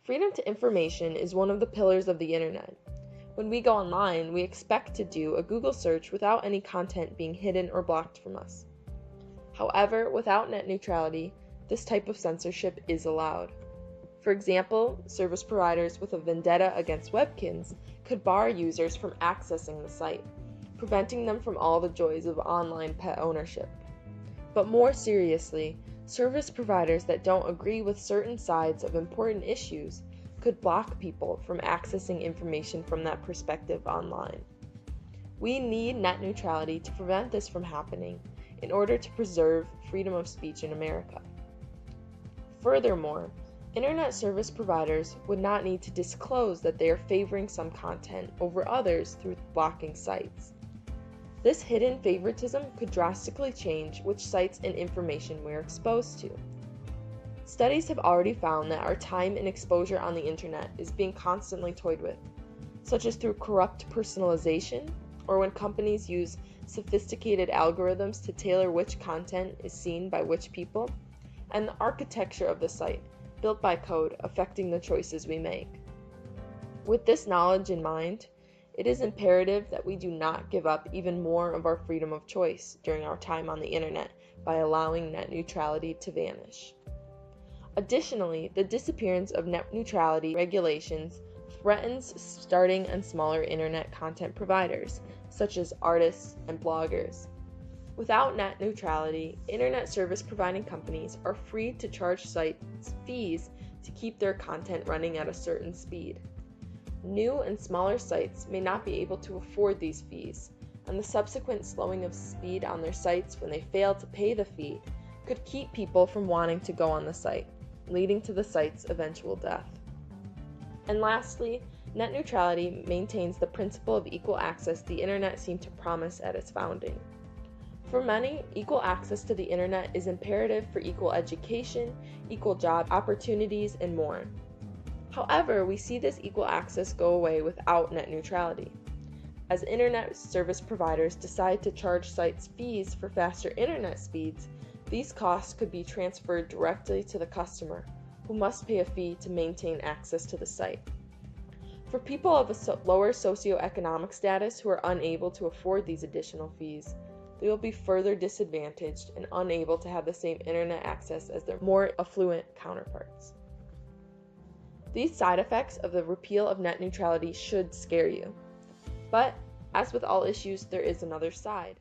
Freedom to information is one of the pillars of the internet. When we go online, we expect to do a Google search without any content being hidden or blocked from us. However, without net neutrality, this type of censorship is allowed. For example, service providers with a vendetta against Webkins could bar users from accessing the site, preventing them from all the joys of online pet ownership. But more seriously, service providers that don't agree with certain sides of important issues could block people from accessing information from that perspective online. We need net neutrality to prevent this from happening in order to preserve freedom of speech in America. Furthermore, internet service providers would not need to disclose that they are favoring some content over others through blocking sites. This hidden favoritism could drastically change which sites and information we are exposed to. Studies have already found that our time and exposure on the internet is being constantly toyed with, such as through corrupt personalization, or when companies use sophisticated algorithms to tailor which content is seen by which people, and the architecture of the site, built by code, affecting the choices we make. With this knowledge in mind, it is imperative that we do not give up even more of our freedom of choice during our time on the internet by allowing net neutrality to vanish. Additionally, the disappearance of net neutrality regulations threatens starting and smaller internet content providers, such as artists and bloggers. Without net neutrality, internet service providing companies are free to charge sites fees to keep their content running at a certain speed. New and smaller sites may not be able to afford these fees, and the subsequent slowing of speed on their sites when they fail to pay the fee could keep people from wanting to go on the site, leading to the site's eventual death. And lastly, net neutrality maintains the principle of equal access the internet seemed to promise at its founding. For many, equal access to the internet is imperative for equal education, equal job opportunities, and more. However, we see this equal access go away without net neutrality. As internet service providers decide to charge sites fees for faster internet speeds, these costs could be transferred directly to the customer, who must pay a fee to maintain access to the site. For people of a lower socioeconomic status who are unable to afford these additional fees, they will be further disadvantaged and unable to have the same internet access as their more affluent counterparts. These side effects of the repeal of net neutrality should scare you. But, as with all issues, there is another side.